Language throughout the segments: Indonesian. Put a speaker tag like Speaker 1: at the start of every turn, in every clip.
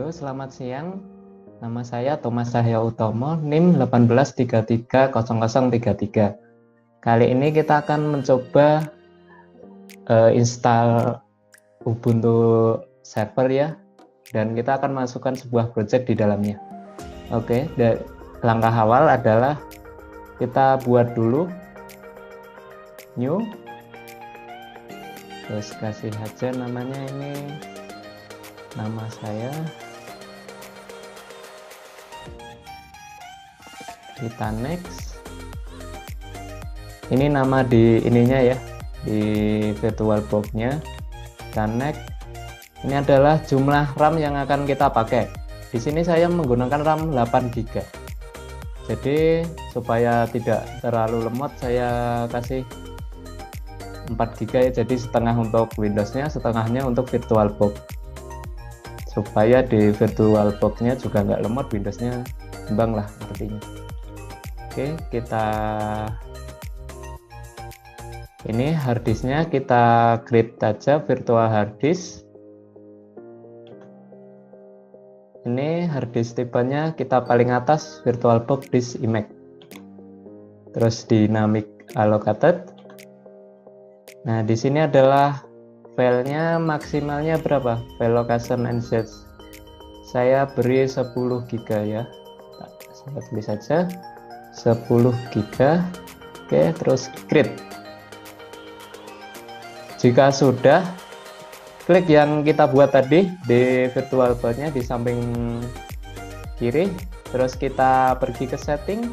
Speaker 1: Halo, selamat siang. Nama saya Thomas Cahya Utomo, NIM 18330033. Kali ini kita akan mencoba install Ubuntu server ya, dan kita akan masukkan sebuah project di dalamnya. Oke, langkah awal adalah kita buat dulu new, terus kasih aja namanya ini nama saya, kita next. Ini nama di ininya ya, di VirtualBox-nya. Kita next. Ini adalah jumlah RAM yang akan kita pakai. Di sini saya menggunakan RAM 8 GB. Jadi supaya tidak terlalu lemot, saya kasih 4 GB ya, jadi setengah untuk Windows-nya, setengahnya untuk VirtualBox. Supaya di VirtualBox-nya juga nggak lemot, Windows-nya seimbang lah artinya. Oke, kita ini harddisknya kita create aja virtual harddisk. Ini harddisk tipenya kita paling atas VirtualBox disk image, terus dynamic allocated. Nah, di sini adalah filenya maksimalnya berapa? File location and set. Saya beri 10 GB ya. Saya tulis saja 10 GB. Oke, terus create. Jika sudah, klik yang kita buat tadi di VirtualBox-nya di samping kiri, terus kita pergi ke setting,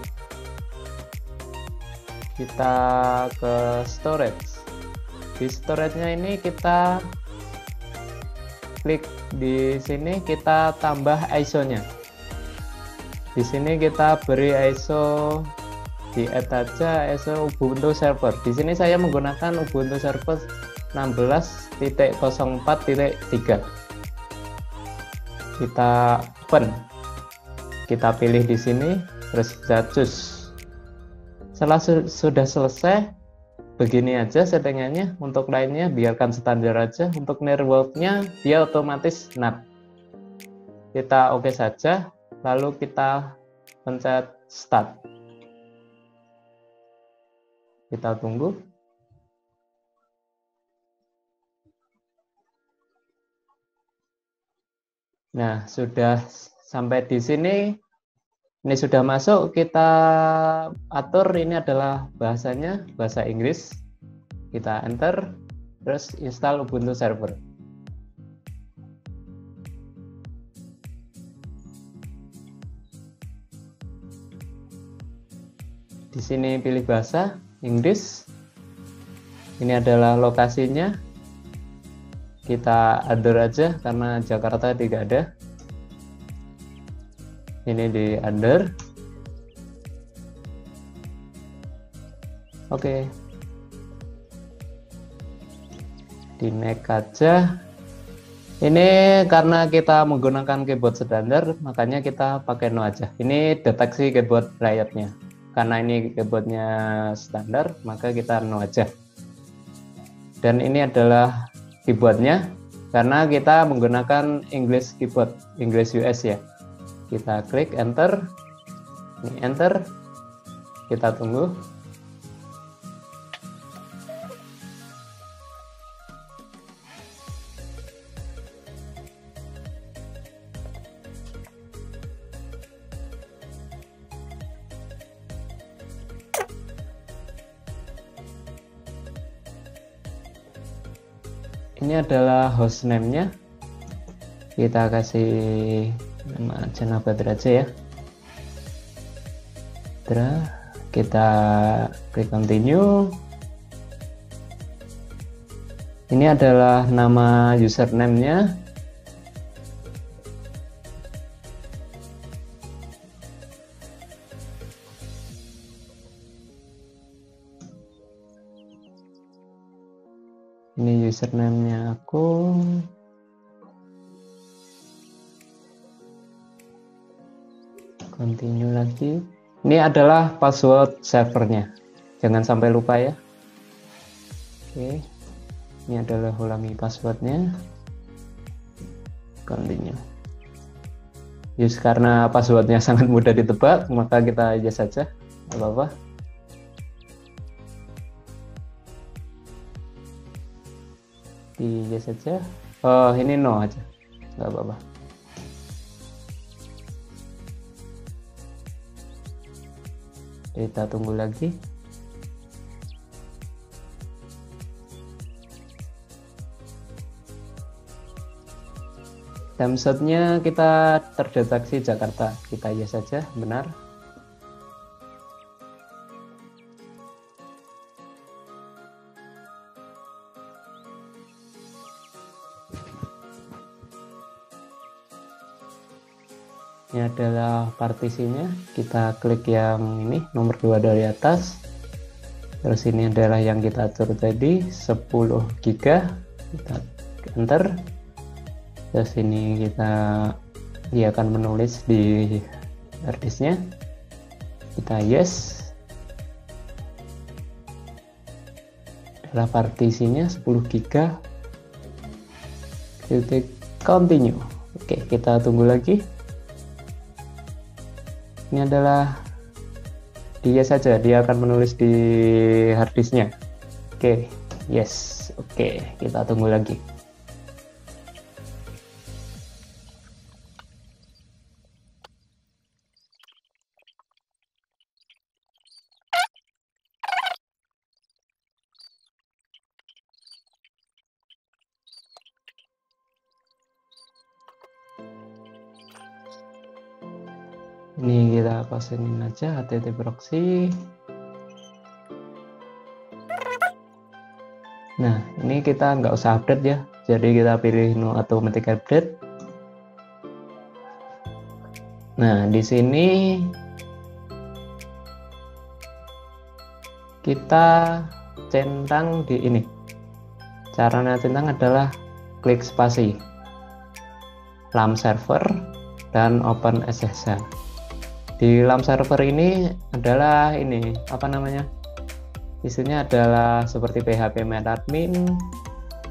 Speaker 1: kita ke storage. Di storage-nya ini kita klik di sini, kita tambah ISO-nya. Di sini kita beri ISO, di add aja ISO Ubuntu server. Di sini saya menggunakan Ubuntu server 16.04.3. Kita open. Kita pilih di sini, terus kita choose. Setelah sudah selesai, begini aja settingannya. Untuk lainnya biarkan standar aja. Untuk network-nya dia otomatis NAT. Kita oke saja, lalu kita pencet start. Kita tunggu. Nah, sudah sampai di sini. Ini sudah masuk, kita atur ini adalah bahasanya, bahasa Inggris. Kita enter, terus install Ubuntu server. Di sini pilih bahasa Inggris. Ini adalah lokasinya. Kita address aja karena Jakarta tidak ada. Ini di under. Oke. Di next aja. Ini karena kita menggunakan keyboard standar, makanya kita pakai no aja. Ini deteksi keyboard riotnya. Karena ini keyboardnya standar, maka kita no aja. Dan ini adalah keyboardnya, karena kita menggunakan English keyboard, English US ya. Kita klik enter, ini enter, kita tunggu. Ini adalah hostname-nya. Kita kasih nama Jana Badra aja ya. Kita klik continue. Ini adalah nama username-nya. Ini username-nya aku. Continue lagi. Ini adalah password servernya. Jangan sampai lupa ya. Oke. Ini adalah ulangi passwordnya. Continue. Yes, karena passwordnya sangat mudah ditebak, maka kita aja saja, nggak apa-apa. Iya saja. Oh, ini no aja, nggak apa-apa. Kita tunggu lagi. Time slotnya kita terdeteksi Jakarta. Kita iya saja, benar. Ini adalah partisinya. Kita klik yang ini, nomor 2 dari atas. Terus ini adalah yang kita atur tadi, 10 GB. Kita enter. Terus ini dia akan menulis di harddisknya. Kita yes. Adalah partisinya 10 GB. Kita continue. Oke, kita tunggu lagi. Ini adalah dia saja, dia akan menulis di harddisknya. Oke, yes. Oke, kita tunggu lagi. Ini kita kosenin aja HTTP proxy. Nah, ini kita nggak usah update ya. Jadi kita pilih no automatic update. Nah, di sini kita centang di ini. Caranya centang adalah klik spasi, LAMP server, dan open SSH. Di LAMP server ini adalah ini, apa namanya? Isinya adalah seperti PHP MyAdmin,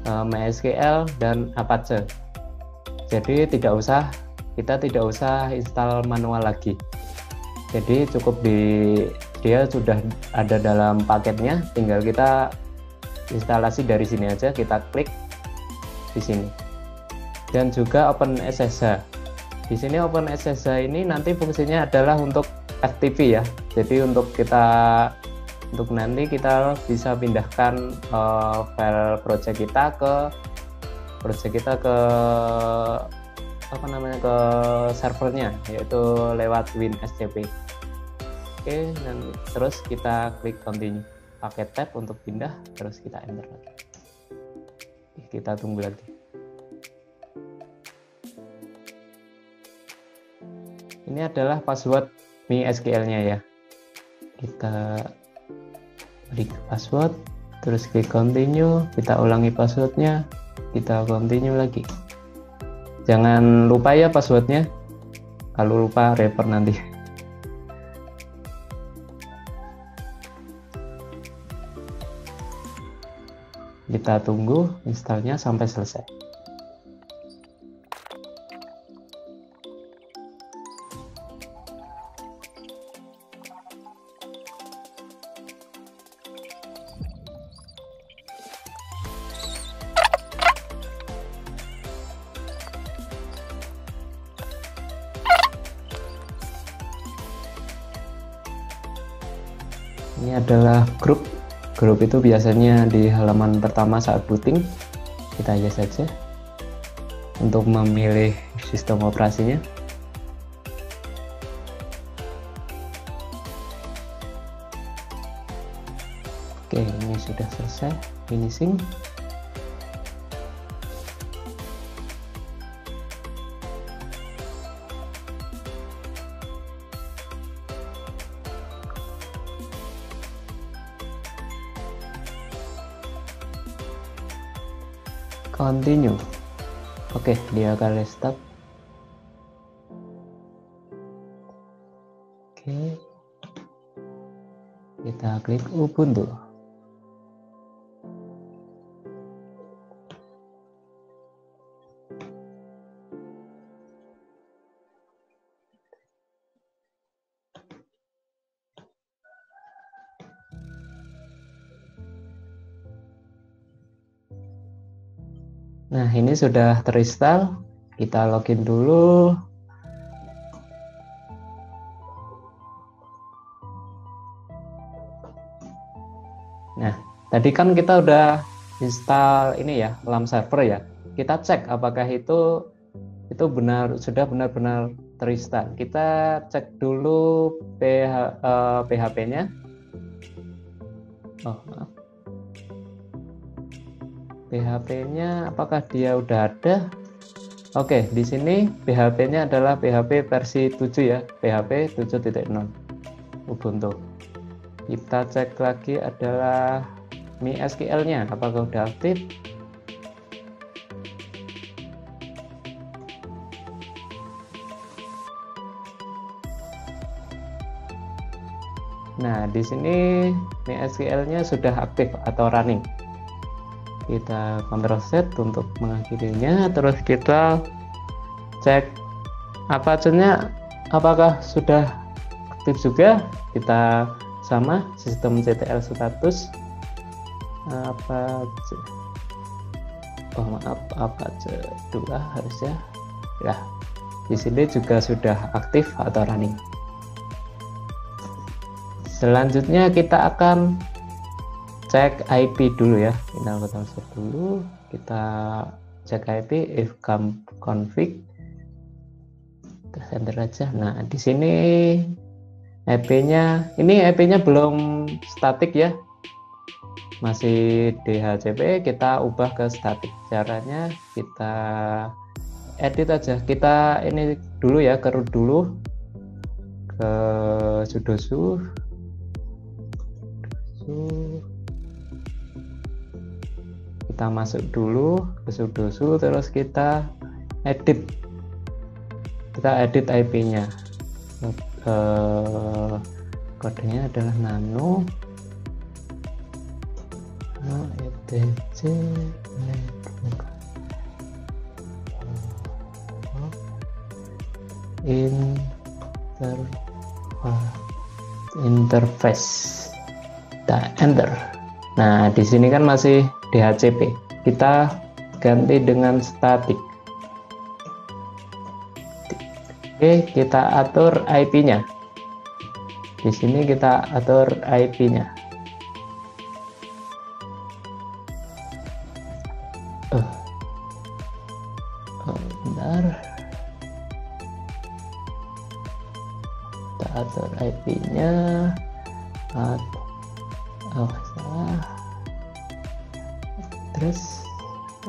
Speaker 1: MySQL, dan Apache. Jadi kita tidak usah install manual lagi. Jadi cukup dia sudah ada dalam paketnya, tinggal kita instalasi dari sini aja, kita klik di sini. Dan juga Open SSH. Di sini Open SSH ini nanti fungsinya adalah untuk FTP ya. Jadi untuk nanti kita bisa pindahkan file project kita ke apa namanya, ke servernya, yaitu lewat WinSCP. Oke, dan terus kita klik continue, pakai tab untuk pindah, terus kita enter lagi. Kita tunggu lagi. Ini adalah password MySQL-nya ya. Kita klik password, terus klik continue, kita ulangi passwordnya, kita continue lagi. Jangan lupa ya passwordnya, kalau lupa report nanti. Kita tunggu installnya sampai selesai. Ini adalah grup itu biasanya di halaman pertama saat booting. Kita aja saja untuk memilih sistem operasinya. Oke, ini sudah selesai finishing. Continue. Oke, dia akan restart. Oke, kita klik Ubuntu. Nah, ini sudah terinstall. Kita login dulu. Nah, tadi kan kita udah install ini ya, LAMP server ya. Kita cek apakah itu sudah benar-benar terinstall. Kita cek dulu PHP-nya. Oh, maaf. PHP-nya apakah dia udah ada? Oke, di sini PHP-nya adalah PHP versi 7 ya, PHP 7.0 Ubuntu. Kita cek lagi adalah MySQL-nya, apakah udah aktif? Nah, di sini MySQL-nya sudah aktif atau running. Kita Ctrl Z untuk mengakhirinya, terus kita cek Apache-nya apakah sudah aktif juga. Kita sama sistemctl status Apache, oh maaf, Apache 2 harusnya ya. Di sini juga sudah aktif atau running. Selanjutnya kita akan cek IP dulu ya. Kita Ctrl Z dulu, kita cek IP if config, terus enter aja. Nah, di sini IP-nya belum statik ya, masih DHCP. Kita ubah ke statik. Caranya kita edit aja. Kita ini dulu ya, ke root dulu, ke sudosu. Kita masuk dulu ke sudosu, terus kita edit IP-nya. Kodenya adalah nano etc interface. Kita enter. Nah, di sini kan masih DHCP. Kita ganti dengan static. Oke, kita atur IP-nya. Di sini kita atur IP-nya. Bentar. Kita atur IP-nya. Salah.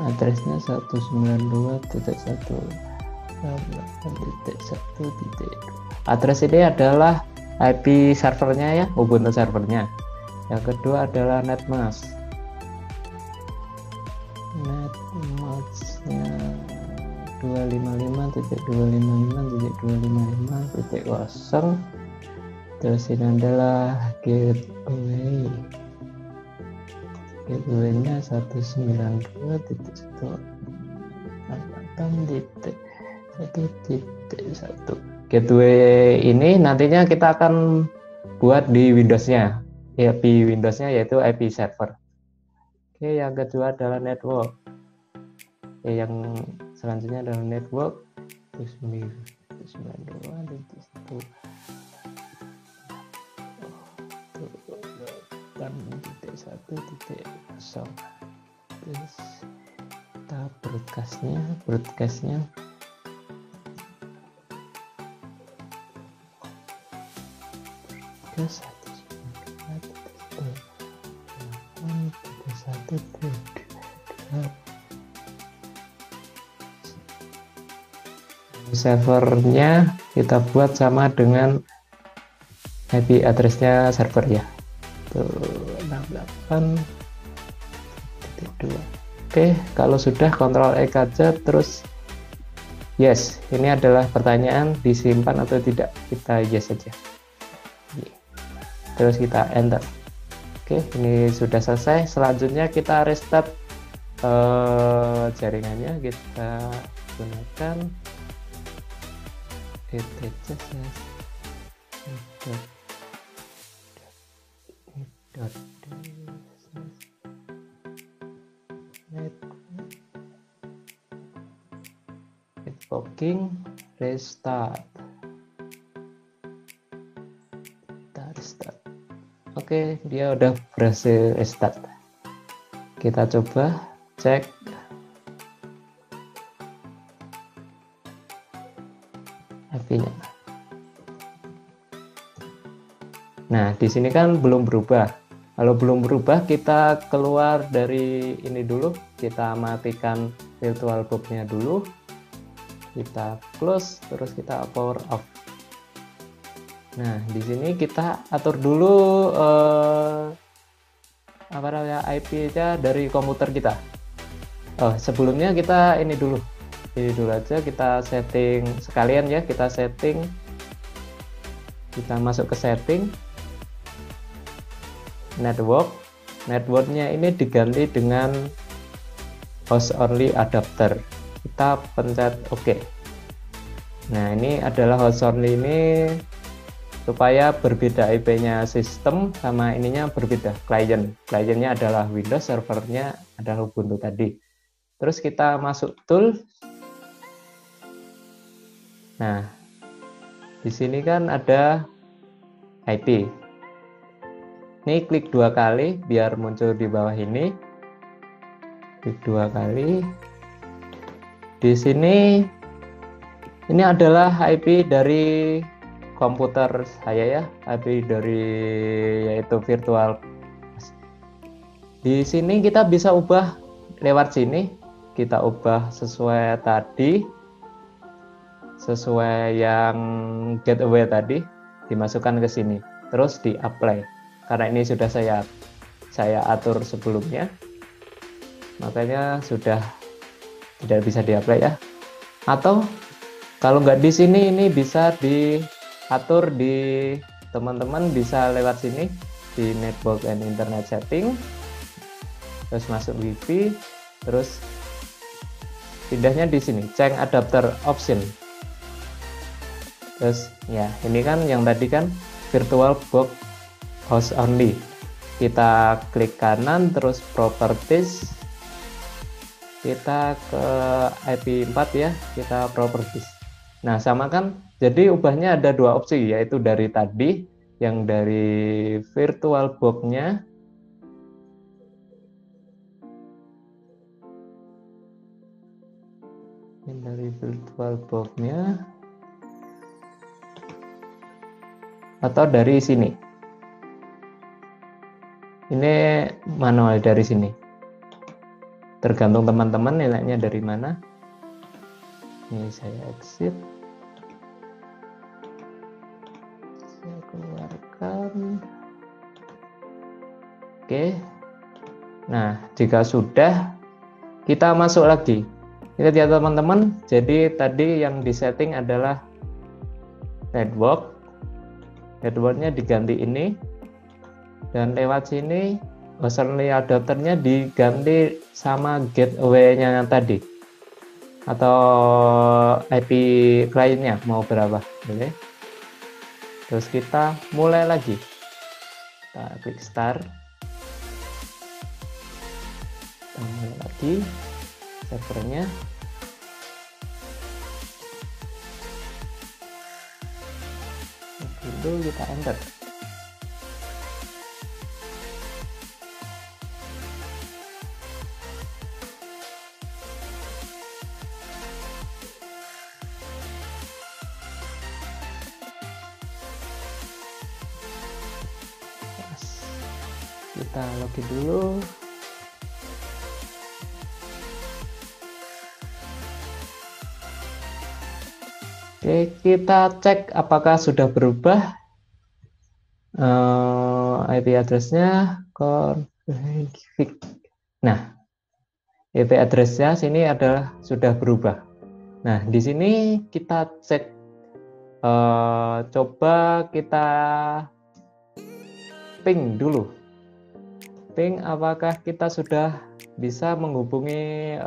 Speaker 1: Adresnya 192.1. Address ini adalah IP servernya ya, Ubuntu servernya. Yang kedua adalah netmask. Netmasknya 255.255.255.0. Terus ini adalah gateway. Gateway-nya 192.168.1.1. Gateway ini nantinya kita akan buat di Windows-nya, IP Windows-nya yaitu IP server. Oke, yang kedua adalah network. Yang selanjutnya adalah network 192.1.0. Terus kita broadcastnya ke 192.1.1. Servernya kita buat sama dengan IP addressnya server ya, 68.2. Oke, kalau sudah Ctrl X aja, terus yes. Ini adalah pertanyaan disimpan atau tidak, kita yes saja. Terus kita enter. Oke, ini sudah selesai. Selanjutnya kita restart jaringannya. Kita gunakan networking restart. Kita restart. Oke, dia udah berhasil restart. Kita coba cek. IP-nya. Nah, di sini kan belum berubah. Kalau belum berubah, kita keluar dari ini dulu. Kita matikan VirtualBox-nya dulu. Kita close, terus kita power off. Nah, di sini kita atur dulu apa namanya IP-nya dari komputer kita. Oh, sebelumnya kita ini dulu aja, kita setting sekalian ya, kita masuk ke setting networknya ini diganti dengan host only adapter. Kita pencet OK. Nah, ini adalah host only ini supaya berbeda IP-nya sistem sama ininya berbeda. Kliennya adalah Windows, servernya adalah Ubuntu tadi. Terus kita masuk tool. Nah, di sini kan ada IP. Ini klik 2 kali biar muncul di bawah ini. Klik 2 kali. Di sini ini adalah IP dari komputer saya ya, IP dari yaitu virtual. Di sini kita bisa ubah lewat sini, kita ubah sesuai tadi, sesuai yang gateway tadi, dimasukkan ke sini, terus di apply. Karena ini sudah saya atur sebelumnya, makanya sudah tidak bisa di apply ya. Atau kalau nggak di sini, ini bisa diatur di teman-teman bisa lewat sini di network and internet setting, terus masuk wifi, terus pindahnya di sini change adapter option. Terus ya ini kan yang tadi kan VirtualBox host only, kita klik kanan terus properties, kita ke IP4 ya, kita properties. Nah, sama kan, jadi ubahnya ada 2 opsi, yaitu dari tadi, yang dari VirtualBox-nya, atau dari sini. Ini manual dari sini. Tergantung teman-teman nilainya dari mana. Ini saya exit. Saya keluarkan. Oke. Nah, jika sudah, kita masuk lagi. Kita lihat teman-teman. Jadi tadi yang di setting adalah network. Networknya diganti ini. Dan lewat sini host only adapternya diganti sama gateway-nya yang tadi, atau IP kliennya mau berapa, boleh. Terus kita mulai lagi, kita klik start, kita mulai lagi servernya. Dulu kita enter. Kita login dulu. Oke, kita cek apakah sudah berubah IP address-nya. Nah, IP address-nya sini adalah sudah berubah. Nah, di sini kita cek, coba kita ping dulu. Ping apakah kita sudah bisa menghubungi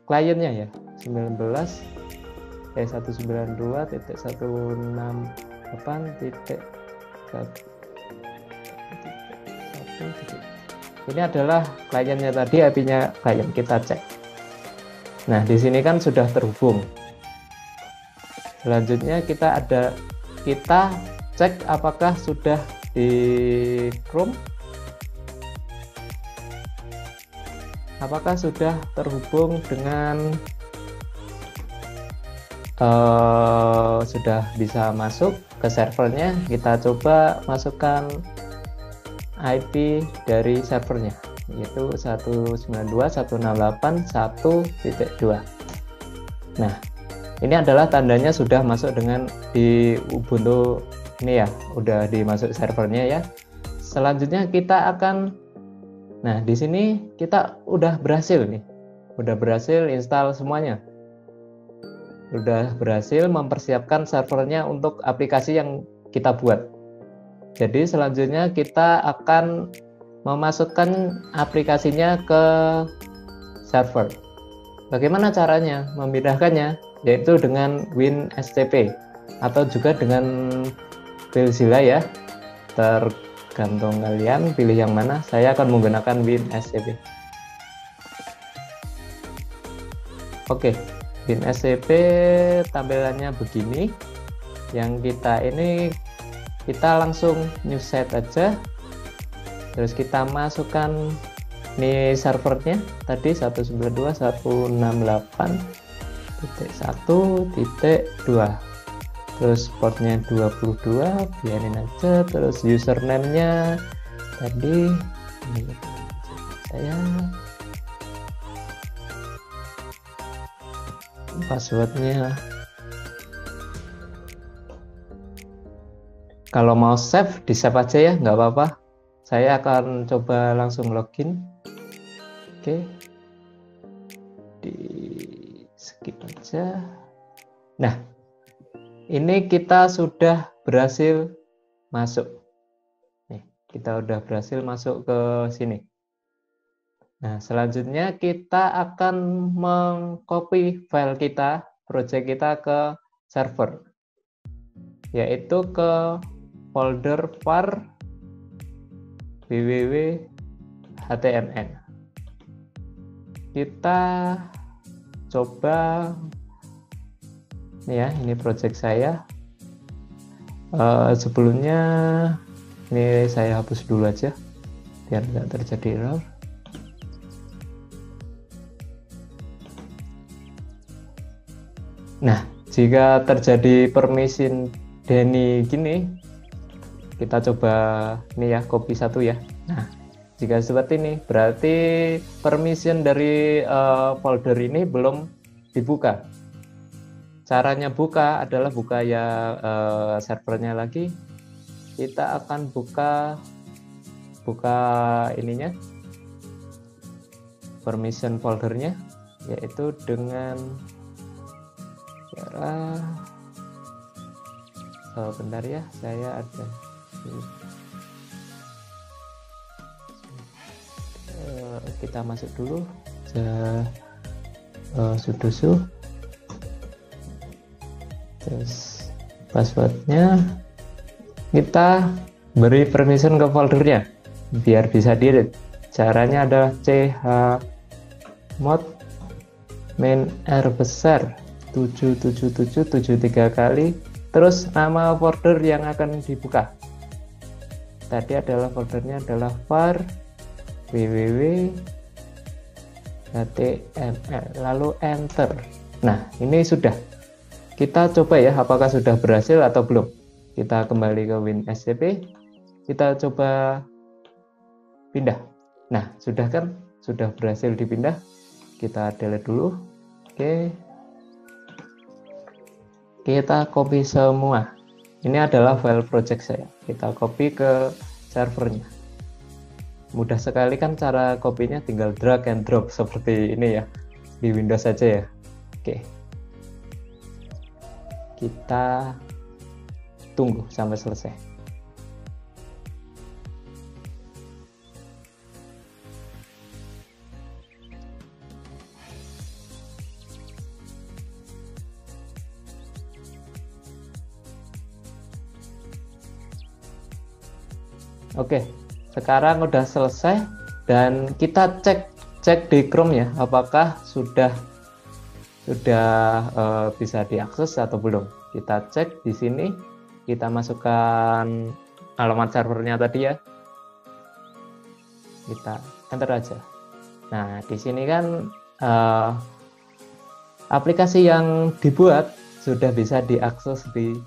Speaker 1: kliennya ya, 192.168.1.1. Ini adalah kliennya tadi, IP-nya klien, kita cek. Nah, di sini kan sudah terhubung. Selanjutnya kita cek apakah sudah di Chrome, apakah sudah terhubung dengan sudah bisa masuk ke servernya. Kita coba masukkan IP dari servernya, yaitu 192.168.1.2. Nah, ini adalah tandanya sudah masuk dengan di Ubuntu ini ya, udah dimasuk servernya ya. Selanjutnya kita akan, nah di sini kita udah berhasil nih, udah berhasil install semuanya, udah berhasil mempersiapkan servernya untuk aplikasi yang kita buat. Jadi selanjutnya kita akan memasukkan aplikasinya ke server. Bagaimana caranya memindahkannya? Yaitu dengan WinSCP atau juga dengan FileZilla ya, tergantung kalian pilih yang mana. Saya akan menggunakan WinSCP. Oke, WinSCP tampilannya begini. Yang kita langsung new set aja, terus kita masukkan ini servernya tadi 192.168.1.2, terus portnya 22, biarin aja. Terus username-nya tadi ini saya, passwordnya kalau mau save di save aja ya, nggak apa-apa. Saya akan coba langsung login. Oke, di skip aja. Nah, ini kita sudah berhasil masuk. Nih, kita udah berhasil masuk ke sini. Nah, selanjutnya kita akan mengcopy file kita, project kita ke server, yaitu ke folder var www.html. Kita coba ini ya, ini project saya. Sebelumnya ini saya hapus dulu aja biar nggak terjadi error. Nah, jika terjadi permission Denny gini, kita coba ini ya, copy satu ya. Nah, jika seperti ini berarti permission dari folder ini belum dibuka. Caranya buka adalah buka ya servernya lagi. Kita akan buka ininya, permission foldernya, yaitu dengan cara bentar ya, saya ada kita masuk dulu sudoku, terus passwordnya kita beri permission ke foldernya biar bisa di-read. Caranya adalah chmod main r besar 77773 kali, terus nama folder yang akan dibuka tadi adalah foldernya adalah var www.html, lalu enter. Nah, ini sudah. Kita coba ya apakah sudah berhasil atau belum. Kita kembali ke WinSCP, kita coba pindah. Nah, sudah kan, sudah berhasil dipindah. Kita delete dulu. Oke, kita copy semua. Ini adalah file project saya. Kita copy ke servernya. Mudah sekali kan cara copy-nya, tinggal drag and drop seperti ini ya. Di Windows saja ya. Oke. Kita tunggu sampai selesai. Oke, sekarang udah selesai dan kita cek di Chrome ya, apakah sudah sudah bisa diakses atau belum. Kita cek di sini, kita masukkan alamat servernya tadi ya, kita enter aja. Nah, di sini kan aplikasi yang dibuat sudah bisa diakses di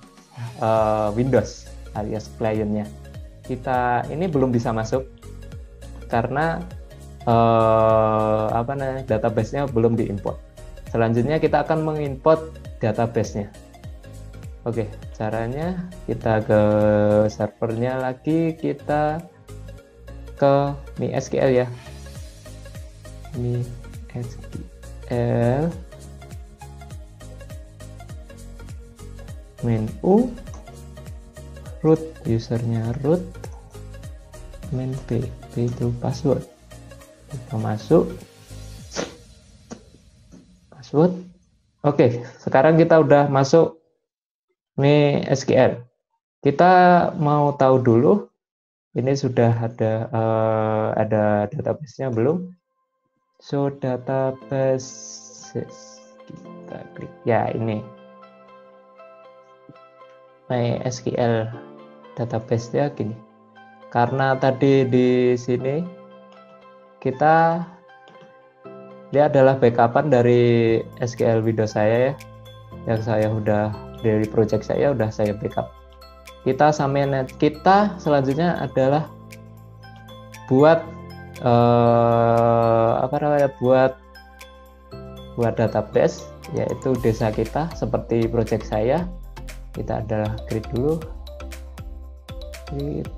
Speaker 1: Windows alias kliennya. Kita ini belum bisa masuk karena database-nya belum diimport. Selanjutnya kita akan mengimport database-nya. Oke, caranya kita ke servernya lagi, kita ke MySQL ya. MySQL menu root, usernya root, main p itu password. Kita masuk password. Oke, sekarang kita udah masuk MySQL. Kita mau tahu dulu ini sudah ada database-nya belum? So database, kita klik ya, ini MySQL database-nya gini. Karena tadi di sini kita dia adalah backupan dari SQL Windows saya ya, yang saya udah dari project saya udah saya backup. Kita selanjutnya adalah buat buat database, yaitu desa kita seperti project saya. Kita adalah create dulu, create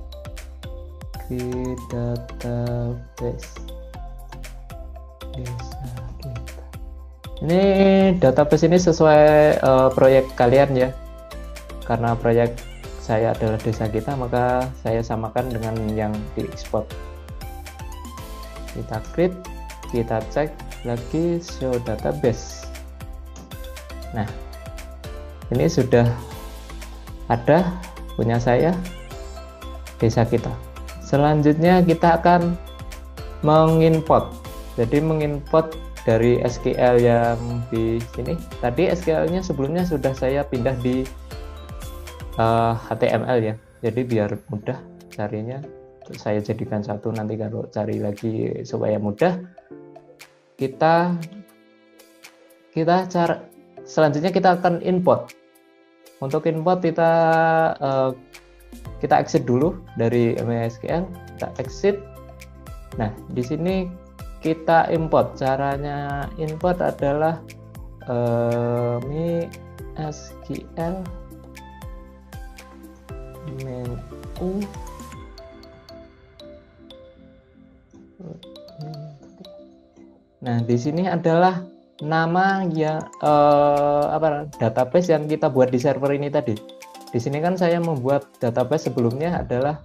Speaker 1: database desa kita. Ini database ini sesuai proyek kalian ya, karena proyek saya adalah desa kita, maka saya samakan dengan yang diekspor. Kita create, kita cek lagi show database. Nah, ini sudah ada punya saya desa kita. Selanjutnya kita akan mengimport. Jadi mengimport dari SQL yang di sini. Tadi SQL-nya sebelumnya sudah saya pindah di HTML ya. Jadi biar mudah carinya, saya jadikan satu, nanti kalau cari lagi supaya mudah. Selanjutnya kita akan import. Untuk import kita exit dulu dari MySQL, kita exit. Nah, di sini kita import. Caranya import adalah MySQL menu. Nah, di sini adalah nama yang database yang kita buat di server ini tadi. Di sini kan saya membuat database sebelumnya adalah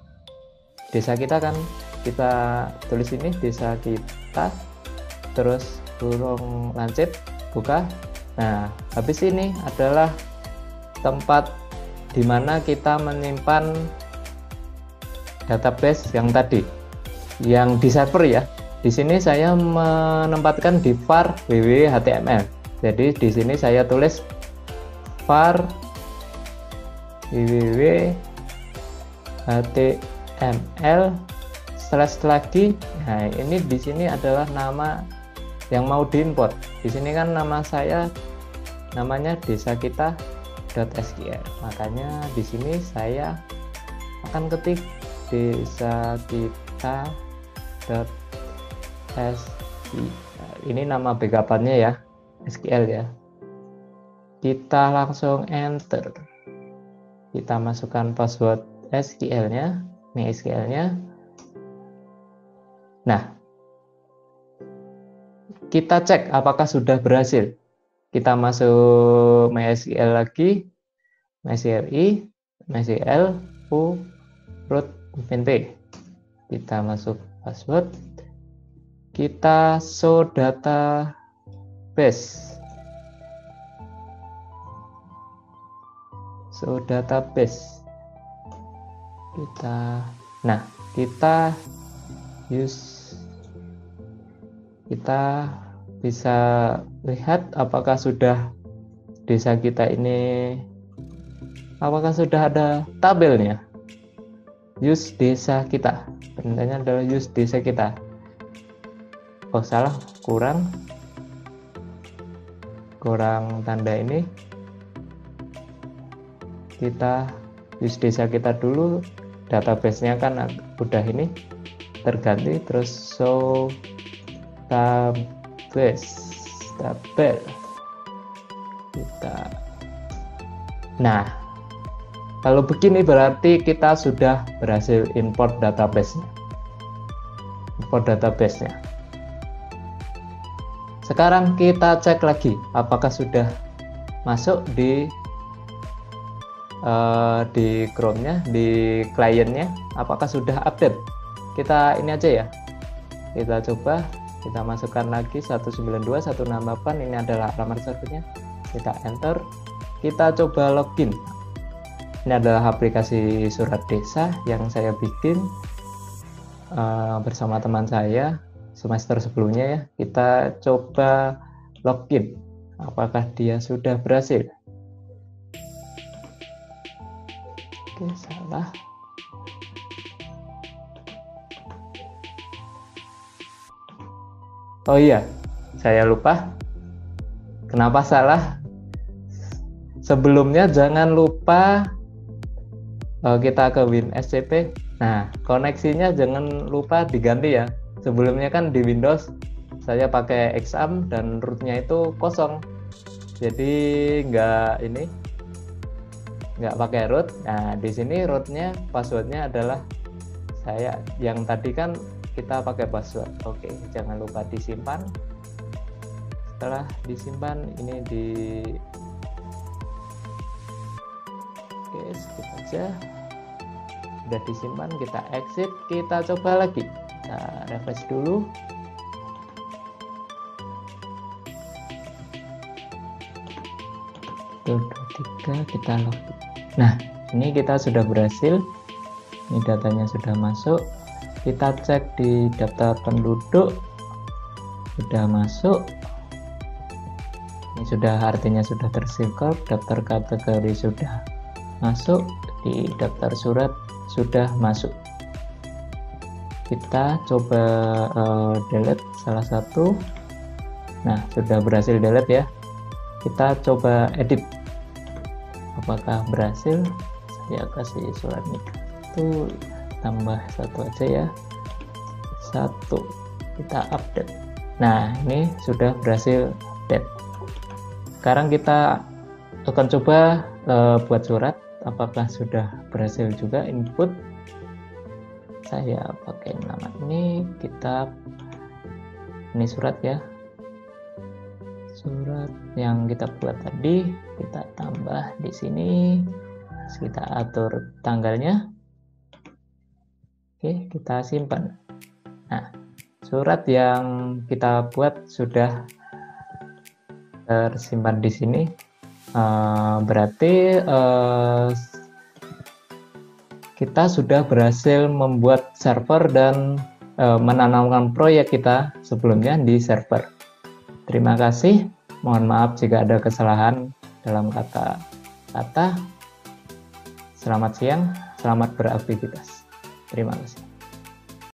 Speaker 1: desa kita kan. Kita tulis ini desa kita, terus kurung lancip, buka. Nah, habis ini adalah tempat di mana kita menyimpan database yang tadi, yang di server ya. Di sini saya menempatkan di var www.html. Jadi di sini saya tulis var www.html slash lagi. Nah, ini di sini adalah nama yang mau diimport. Di sini kan nama saya namanya desa kita .sql. Makanya di sini saya akan ketik desa kita ini nama backupannya ya, SQL ya. Kita langsung enter. Kita masukkan password SQL-nya, MySQL-nya. Nah, kita cek apakah sudah berhasil. Kita masuk MySQL lagi, MySQL root pnt. Kita masuk password. Kita show database. Kita bisa lihat apakah sudah desa kita ini, apakah sudah ada tabelnya. Use desa kita, perintahnya adalah use desa kita. Oh salah, kurang tanda ini. Kita use desa kita dulu, database-nya kan udah ini terganti, terus show tabel kita. Nah, kalau begini berarti kita sudah berhasil import database-nya. Sekarang kita cek lagi apakah sudah masuk di Chrome-nya, di kliennya, apakah sudah update. Kita ini aja ya, kita coba, kita masukkan lagi 192.168, ini adalah alamat servernya, kita enter, kita coba login. Ini adalah aplikasi surat desa yang saya bikin bersama teman saya semester sebelumnya ya. Kita coba login, apakah dia sudah berhasil. Oke, salah. Oh iya, saya lupa. Kenapa salah? Sebelumnya jangan lupa kita ke WinSCP. Nah, koneksinya jangan lupa diganti ya. Sebelumnya kan di Windows saya pakai exam dan rootnya itu kosong. Jadi nggak pakai root. Nah, di sini rootnya, passwordnya adalah saya. Yang tadi kan kita pakai password. Oke, jangan lupa disimpan. Setelah disimpan, ini Oke, skip aja. Sudah disimpan, kita exit, kita coba lagi. Kita refresh dulu. Tuh, 3, kita login. Nah, ini kita sudah berhasil. Ini datanya sudah masuk. Kita cek di daftar penduduk, sudah masuk. Ini sudah, artinya sudah tersingkap. Daftar kategori sudah masuk, di daftar surat sudah masuk. Kita coba delete salah satu. Nah, sudah berhasil delete ya. Kita coba edit, apakah berhasil. Saya kasih surat nikah itu tambah 1 aja ya, 1. Kita update. Nah, ini sudah berhasil update. Sekarang kita akan coba buat surat, apakah sudah berhasil juga input. Saya pakai nama ini, ini surat ya, surat yang kita buat tadi, kita tambah di sini, kita atur tanggalnya. Oke, kita simpan. Nah, surat yang kita buat sudah tersimpan di sini. Berarti kita sudah berhasil membuat server dan menanamkan proyek kita sebelumnya di server. Terima kasih. Mohon maaf jika ada kesalahan dalam kata-kata. Selamat siang, selamat beraktivitas. Terima kasih.